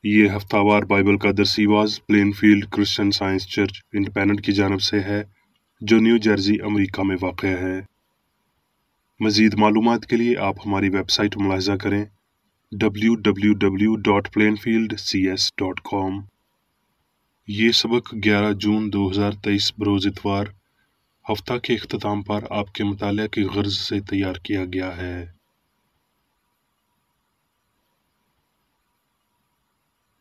یہ ہفتہ وار بائبل کا درسی واز Plainfield Christian Science Church independent کی جانب سے ہے جو نیو جرسی امریکہ میں واقع ہے۔ مزید معلومات کے لیے آپ ہماری ویب سائٹ ملاحظہ کریں www.plainfieldcs.com۔ یہ سبق 11 جون 2023 بروز اتوار ہفتہ کے اختتام پر آپ کے مطالعہ کی غرض سے تیار کیا گیا ہے۔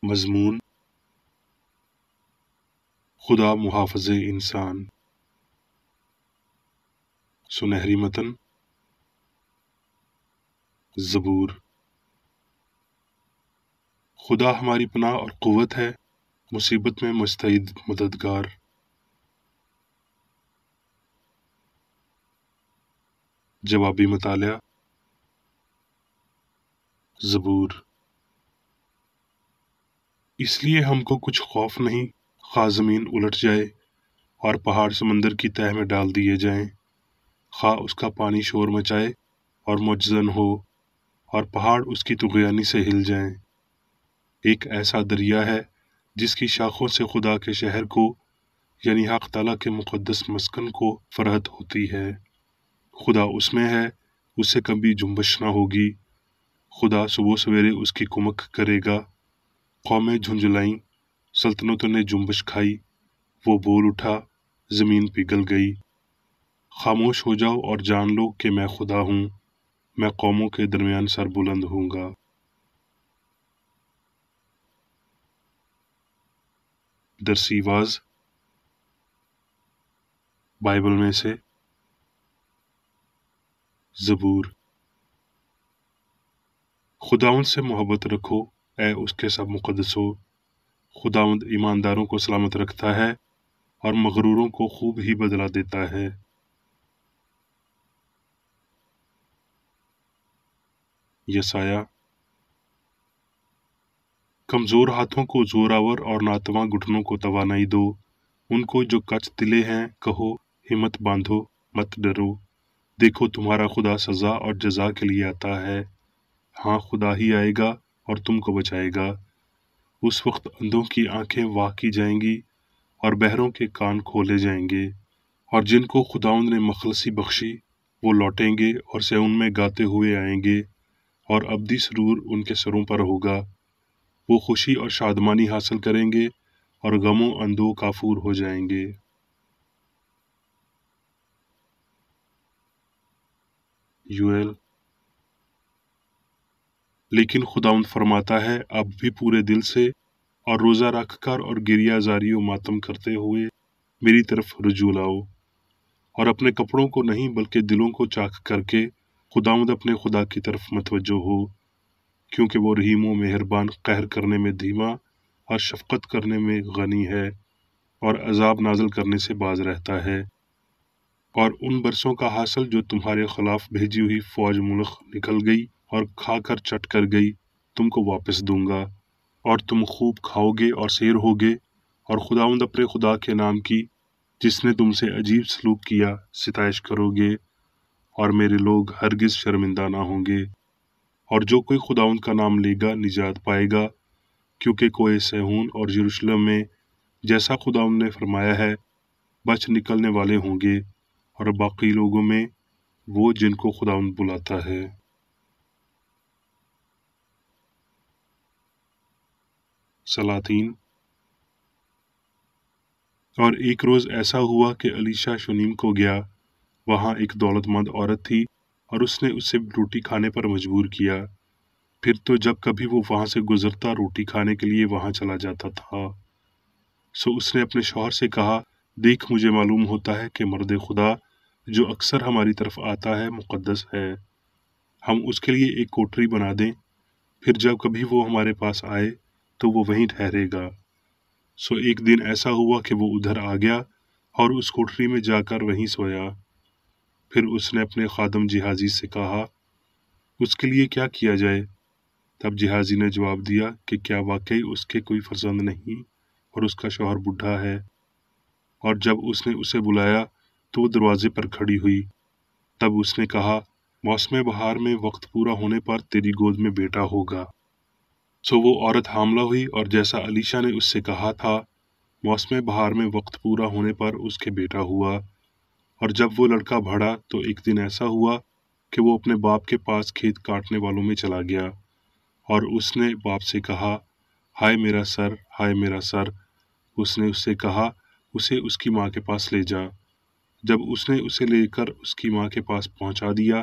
مضمون: خدا محافظ انسان۔ سنہری متن: زبور۔ خدا ہماری پناہ اور قوت ہے، مصیبت میں مستعد مددگار۔ جوابی مطالعہ: زبور۔ اس لیے ہم کو کچھ خوف نہیں، خواہ زمین الٹ جائے اور پہاڑ سمندر کی تہہ میں ڈال دیے جائیں، خواہ اس کا پانی شور مچائے اور مجزن ہو اور پہاڑ اس کی طغیانی سے ہل جائیں۔ ایک ایسا دریا ہے جس کی شاخوں سے خدا کے شہر کو یعنی حق تعالیٰ کے مقدس مسکن کو فرحت ہوتی ہے۔ خدا اس میں ہے، اس سے کبھی جنبش نہ ہوگی۔ خدا صبح سویرے اس کی کمک کرے گا۔ قومیں جھنجھلائیں، سلطنتوں نے جنبش کھائی، وہ بول اٹھا، زمین پگھل گئی۔ خاموش ہو جاؤ اور جان لو کہ میں خدا ہوں، میں قوموں کے درمیان سر بلند ہوں گا۔ درسی واز بائبل میں سے زبور۔ خداوند سے محبت رکھو اے اس کے سب مقدسو، خداوند ایمانداروں کو سلامت رکھتا ہے اور مغروروں کو خوب ہی بدلہ دیتا ہے۔ یسایہ: کمزور ہاتھوں کو زوراور اور ناتواں گھٹنوں کو توانائی دو، ان کو جو کچ دلے ہیں کہو ہمت باندھو، مت ڈرو، دیکھو تمہارا خدا سزا اور جزا کے لیے آتا ہے۔ ہاں خدا ہی آئے گا اور تم کو بچائے گا۔ اس وقت اندھوں کی آنکھیں واہ کی جائیں گی اور بہروں کے کان کھولے جائیں گے، اور جن کو خداوند نے مخلصی بخشی وہ لوٹیں گے اور صہیون میں گاتے ہوئے آئیں گے، اور ابدی سرور ان کے سروں پر ہوگا۔ وہ خوشی اور شادمانی حاصل کریں گے اور غم و اندوہ کافور ہو جائیں گے۔ یوئیل: لیکن خداوند فرماتا ہے اب بھی پورے دل سے اور روزہ رکھ کر اور گریہ زاری و ماتم کرتے ہوئے میری طرف رجوع لاؤ، اور اپنے کپڑوں کو نہیں بلکہ دلوں کو چاک کر کے خداوند اپنے خدا کی طرف متوجہ ہو، کیونکہ وہ رحیم و مہربان، قہر کرنے میں دھیما اور شفقت کرنے میں غنی ہے، اور عذاب نازل کرنے سے باز رہتا ہے۔ اور ان برسوں کا حاصل جو تمہارے خلاف بھیجی ہوئی فوج ملک نکل گئی اور کھا کر چٹ کر گئی تم کو واپس دوں گا، اور تم خوب کھاؤ گے اور سیر ہوگے، اور خداوند اپنے خدا کے نام کی جس نے تم سے عجیب سلوک کیا ستائش کرو گے، اور میرے لوگ ہرگز شرمندہ نہ ہوں گے۔ اور جو کوئی خداوند کا نام لے گا نجات پائے گا، کیونکہ کوئے صہیون اور یروشلم میں جیسا خداوند نے فرمایا ہے بچ نکلنے والے ہوں گے، اور باقی لوگوں میں وہ جن کو خداوند بلاتا ہے۔ سلاطین: اور ایک روز ایسا ہوا کہ الیشا شونیم کو گیا، وہاں ایک دولت مند عورت تھی اور اس نے اسے روٹی کھانے پر مجبور کیا۔ پھر تو جب کبھی وہ وہاں سے گزرتا روٹی کھانے کے لیے وہاں چلا جاتا تھا۔ سو اس نے اپنے شوہر سے کہا، دیکھ مجھے معلوم ہوتا ہے کہ مرد خدا جو اکثر ہماری طرف آتا ہے مقدس ہے، ہم اس کے لیے ایک کوٹری بنا دیں، پھر جب کبھی وہ ہمارے پاس آئے تو وہ وہیں ٹھہرے گا۔ سو ایک دن ایسا ہوا کہ وہ ادھر آ گیا اور اس کوٹری میں جا کر وہیں سویا۔ پھر اس نے اپنے خادم جہازی سے کہا، اس کے لیے کیا کیا جائے؟ تب جہازی نے جواب دیا کہ کیا واقعی اس کے کوئی فرزند نہیں اور اس کا شوہر بوڑھا ہے؟ اور جب اس نے اسے بلایا تو وہ دروازے پر کھڑی ہوئی۔ تب اس نے کہا، موسم بہار میں وقت پورا ہونے پر تیری گود میں بیٹا ہوگا۔ سو وہ عورت حاملہ ہوئی اور جیسا علیشا نے اس سے کہا تھا، موسم بہار میں وقت پورا ہونے پر اس کے بیٹا ہوا۔ اور جب وہ لڑکا بڑھا تو ایک دن ایسا ہوا کہ وہ اپنے باپ کے پاس کھیت کاٹنے والوں میں چلا گیا، اور اس نے باپ سے کہا، ہائے میرا سر، ہائے میرا سر۔ اس نے اس سے کہا، اسے اس کی ماں کے پاس لے جا۔ جب اس نے اسے لے کر اس کی ماں کے پاس پہنچا دیا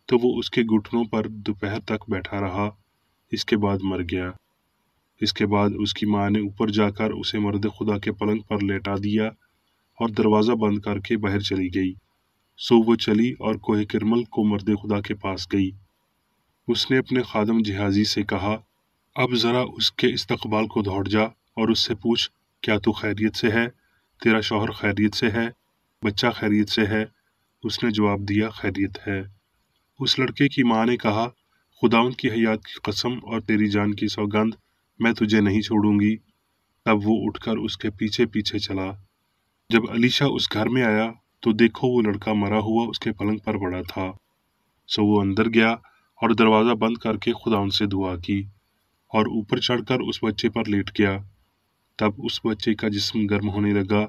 تو وہ اس کے گھٹنوں پر دوپہر تک بیٹھا رہا، اس کے بعد مر گیا۔ اس کے بعد اس کی ماں نے اوپر جا کر اسے مرد خدا کے پلنگ پر لیٹا دیا اور دروازہ بند کر کے باہر چلی گئی۔ سو وہ چلی اور کوہ کرمل کو مرد خدا کے پاس گئی۔ اس نے اپنے خادم جہازی سے کہا، اب ذرا اس کے استقبال کو دوڑ جا اور اس سے پوچھ، کیا تو خیریت سے ہے؟ تیرا شوہر خیریت سے ہے؟ بچہ خیریت سے ہے؟ اس نے جواب دیا، خیریت ہے۔ اس لڑکے کی ماں نے کہا، خداوند کی حیات کی قسم اور تیری جان کی سوگند، میں تجھے نہیں چھوڑوں گی۔ تب وہ اٹھ کر اس کے پیچھے پیچھے چلا۔ جب علیشا اس گھر میں آیا تو دیکھو وہ لڑکا مرا ہوا اس کے پلنگ پر پڑا تھا۔ سو وہ اندر گیا اور دروازہ بند کر کے خداوند سے دعا کی اور اوپر چڑھ کر اس بچے پر لیٹ گیا۔ تب اس بچے کا جسم گرم ہونے لگا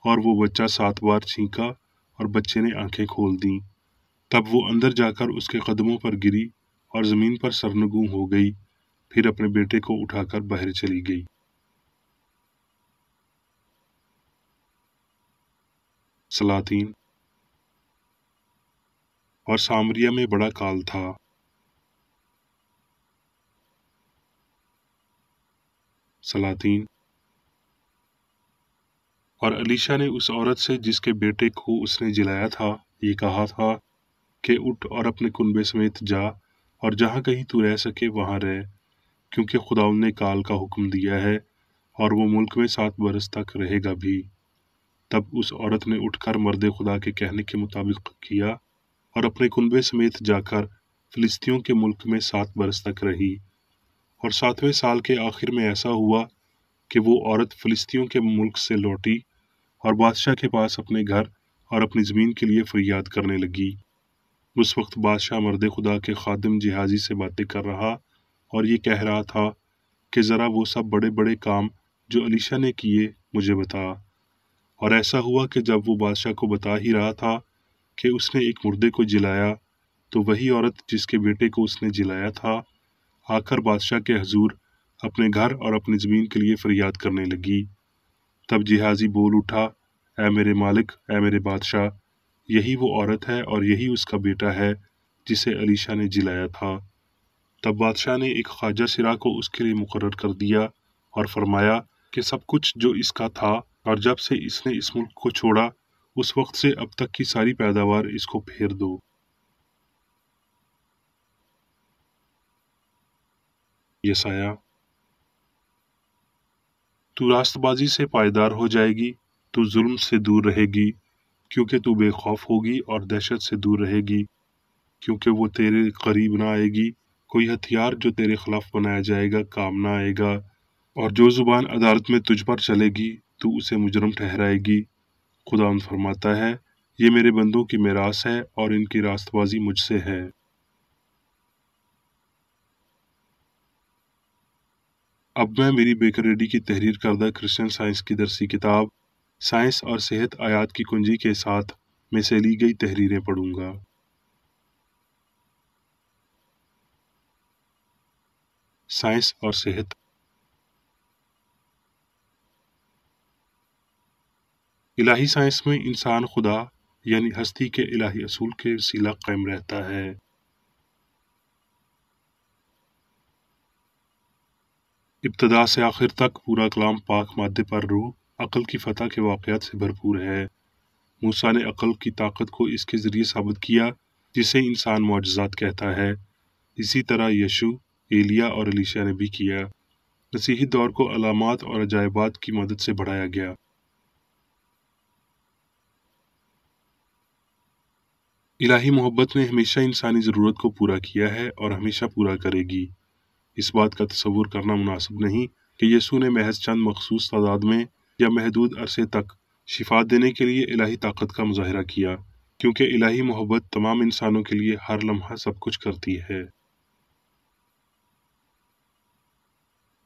اور وہ بچہ 7 بار چھینکا اور بچے نے آنکھیں کھول دیں۔ تب وہ اندر جا کر اس کے قدموں پر گری اور زمین پر سرنگوں ہو گئی، پھر اپنے بیٹے کو اٹھا کر باہر چلی گئی۔ سلاطین۔ اور سامریا میں بڑا کال تھا۔ سلاطین۔ اور علیشا نے اس عورت سے جس کے بیٹے کو اس نے جلایا تھا یہ کہا تھا کہ اٹھ اور اپنے کنبے سمیت جا اور جہاں کہیں تو رہ سکے وہاں رہ، کیونکہ خداوند نے کال کا حکم دیا ہے اور وہ ملک میں 7 برس تک رہے گا بھی۔ تب اس عورت نے اٹھ کر مرد خدا کے کہنے کے مطابق کیا اور اپنے کنبے سمیت جا کر فلسطینیوں کے ملک میں 7 برس تک رہی۔ اور 7ویں سال کے آخر میں ایسا ہوا کہ وہ عورت فلسطینیوں کے ملک سے لوٹی اور بادشاہ کے پاس اپنے گھر اور اپنی زمین کے لیے فریاد کرنے لگی۔ اس وقت بادشاہ مرد خدا کے خادم جہازی سے باتیں کر رہا اور یہ کہہ رہا تھا کہ ذرا وہ سب بڑے بڑے کام جو علیشا نے کیے مجھے بتا۔ اور ایسا ہوا کہ جب وہ بادشاہ کو بتا ہی رہا تھا کہ اس نے ایک مردے کو جلایا، تو وہی عورت جس کے بیٹے کو اس نے جلایا تھا آ کر بادشاہ کے حضور اپنے گھر اور اپنی زمین کے لیے فریاد کرنے لگی۔ تب جہازی بول اٹھا، اے میرے مالک، اے میرے بادشاہ، یہی وہ عورت ہے اور یہی اس کا بیٹا ہے جسے علیشا نے جلایا تھا۔ تب بادشاہ نے ایک خواجہ سرا کو اس کے لیے مقرر کر دیا اور فرمایا کہ سب کچھ جو اس کا تھا اور جب سے اس نے اس ملک کو چھوڑا اس وقت سے اب تک کی ساری پیداوار اس کو پھیر دو۔ یسایہ۔ تو راست بازی سے پائیدار ہو جائے گی، تو ظلم سے دور رہے گی، کیونکہ تو بے خوف ہوگی، اور دہشت سے دور رہے گی، کیونکہ وہ تیرے قریب نہ آئے گی۔ کوئی ہتھیار جو تیرے خلاف بنایا جائے گا کام نہ آئے گا، اور جو زبان عدالت میں تجھ پر چلے گی تو اسے مجرم ٹھہرائے گی۔ خداوند فرماتا ہے، یہ میرے بندوں کی میراث ہے اور ان کی راست بازی مجھ سے ہے۔ اب میں میری بیکریڈی کی تحریر کردہ کرسچن سائنس کی درسی کتاب سائنس اور صحت آیات کی کنجی کے ساتھ میں سے لی گئی تحریریں پڑھوں گا۔ سائنس اور صحت۔ الہی سائنس میں انسان خدا یعنی ہستی کے الہی اصول کے وسیلہ قائم رہتا ہے۔ ابتدا سے آخر تک پورا کلام پاک مادے پر روح عقل کی فتح کے واقعات سے بھرپور ہے۔ موسیٰ نے عقل کی طاقت کو اس کے ذریعے ثابت کیا جسے انسان معجزات کہتا ہے۔ اسی طرح یشوع، ایلیاہ اور علیشا نے بھی کیا۔ مسیحی دور کو علامات اور عجائبات کی مدد سے بڑھایا گیا۔ الہی محبت نے ہمیشہ انسانی ضرورت کو پورا کیا ہے اور ہمیشہ پورا کرے گی۔ اس بات کا تصور کرنا مناسب نہیں کہ یسوع نے محض چند مخصوص تعداد میں یا محدود عرصے تک شفا دینے کے لیے الہی طاقت کا مظاہرہ کیا، کیونکہ الہی محبت تمام انسانوں کے لیے ہر لمحہ سب کچھ کرتی ہے۔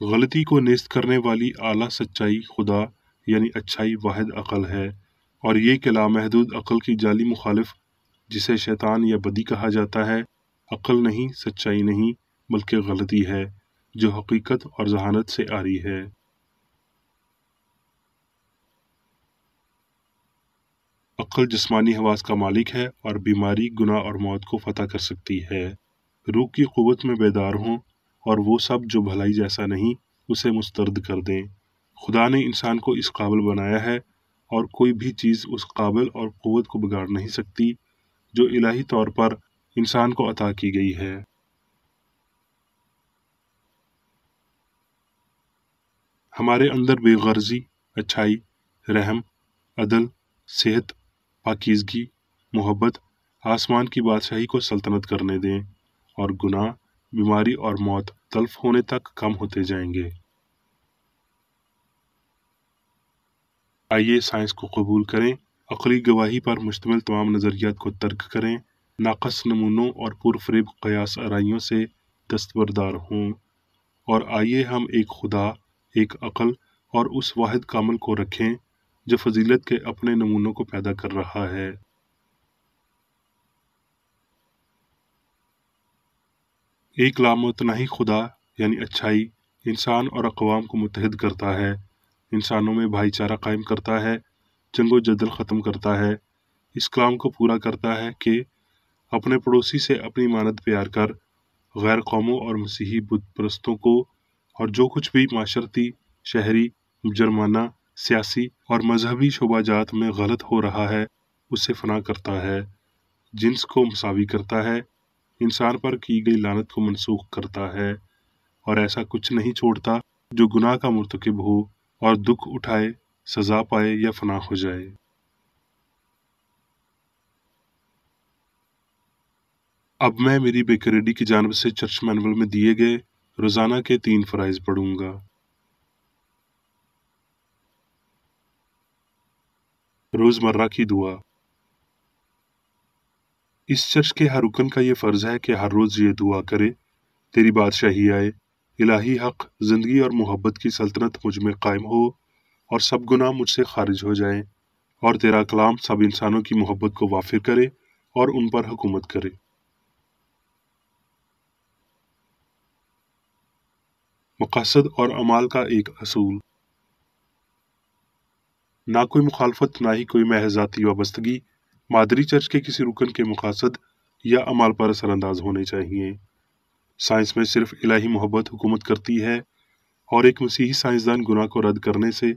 غلطی کو نیست کرنے والی اعلیٰ سچائی خدا یعنی اچھائی واحد عقل ہے، اور یہ کہ لامحدود عقل کی جعلی مخالف جسے شیطان یا بدی کہا جاتا ہے، عقل نہیں، سچائی نہیں، بلکہ غلطی ہے جو حقیقت اور ذہانت سے آری ہے۔ عقل جسمانی حواس کا مالک ہے اور بیماری، گناہ اور موت کو فتح کر سکتی ہے۔ روح کی قوت میں بیدار ہوں اور وہ سب جو بھلائی جیسا نہیں اسے مسترد کر دیں۔ خدا نے انسان کو اس قابل بنایا ہے اور کوئی بھی چیز اس قابل اور قوت کو بگاڑ نہیں سکتی جو الہی طور پر انسان کو عطا کی گئی ہے۔ ہمارے اندر بے غرضی، اچھائی، رحم، عدل، صحت، پاکیزگی، محبت، آسمان کی بادشاہی کو سلطنت کرنے دیں، اور گناہ، بیماری اور موت تلف ہونے تک کم ہوتے جائیں گے۔ آئیے سائنس کو قبول کریں، عقلی گواہی پر مشتمل تمام نظریات کو ترک کریں، ناقص نمونوں اور پرفریب قیاس آرائیوں سے دستبردار ہوں، اور آئیے ہم ایک خدا، ایک عقل اور اس واحد کامل کو رکھیں جو فضیلت کے اپنے نمونوں کو پیدا کر رہا ہے۔ ایک لامتناہی خدا یعنی اچھائی انسان اور اقوام کو متحد کرتا ہے، انسانوں میں بھائی چارہ قائم کرتا ہے، جنگ و جدل ختم کرتا ہے، اس کلام کو پورا کرتا ہے کہ اپنے پڑوسی سے اپنی مانند پیار کر، غیر قوموں اور مسیحی بت پرستوں کو اور جو کچھ بھی معاشرتی، شہری، جرمانہ، سیاسی اور مذہبی شعبہ جات میں غلط ہو رہا ہے اسے فنا کرتا ہے، جنس کو مساوی کرتا ہے، انسان پر کی گئی لعنت کو منسوخ کرتا ہے، اور ایسا کچھ نہیں چھوڑتا جو گناہ کا مرتکب ہو اور دکھ اٹھائے، سزا پائے یا فنا ہو جائے۔ اب میں میری بیکریڈی کی جانب سے چرچ مینول میں دیے گئے روزانہ کے 3 فرائض پڑھوں گا۔ روزمرہ کی دعا۔ اس چرچ کے ہر رکن کا یہ فرض ہے کہ ہر روز یہ دعا کرے: تیری بادشاہی آئے، الہی حق، زندگی اور محبت کی سلطنت مجھ میں قائم ہو اور سب گناہ مجھ سے خارج ہو جائیں، اور تیرا کلام سب انسانوں کی محبت کو وافر کرے اور ان پر حکومت کرے۔ مقاصد اور اعمال کا ایک اصول۔ نہ کوئی مخالفت، نہ ہی کوئی محض ذاتی وابستگی مادری چرچ کے کسی رکن کے مقاصد یا اعمال پر اثر انداز ہونے چاہیے۔ سائنس میں صرف الہی محبت حکومت کرتی ہے، اور ایک مسیحی سائنسدان گناہ کو رد کرنے سے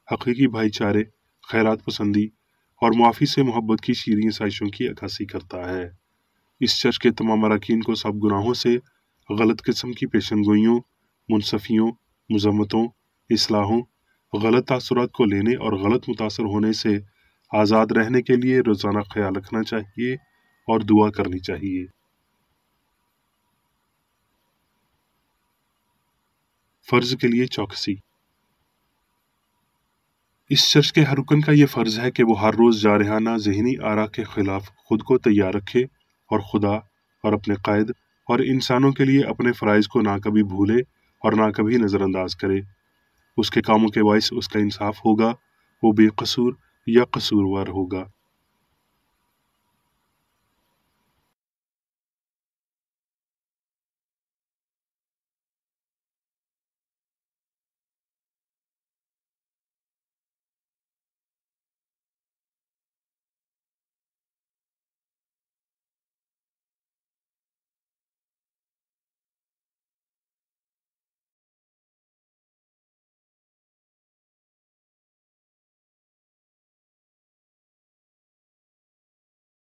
حقیقی بھائی چارے، خیرات پسندی اور معافی سے محبت کی شیریں سائشوں کی عکاسی کرتا ہے۔ اس چرچ کے تمام اراکین کو سب گناہوں سے، غلط قسم کی پیشن گوئیوں، منصفیوں، مذمتوں، اصلاحوں، غلط تاثرات کو لینے اور غلط متاثر ہونے سے آزاد رہنے کے لیے روزانہ خیال رکھنا چاہیے اور دعا کرنی چاہیے۔ فرض کے لیے چوکسی۔ اس چرچ کے ہر رکن کا یہ فرض ہے کہ وہ ہر روز جارحانہ ذہنی آرا کے خلاف خود کو تیار رکھے اور خدا اور اپنے قائد اور انسانوں کے لیے اپنے فرائض کو نہ کبھی بھولے اور نہ کبھی نظر انداز کرے۔ اس کے کاموں کے باعث اس کا انصاف ہوگا، وہ بے قصور یا قصوروار ہوگا۔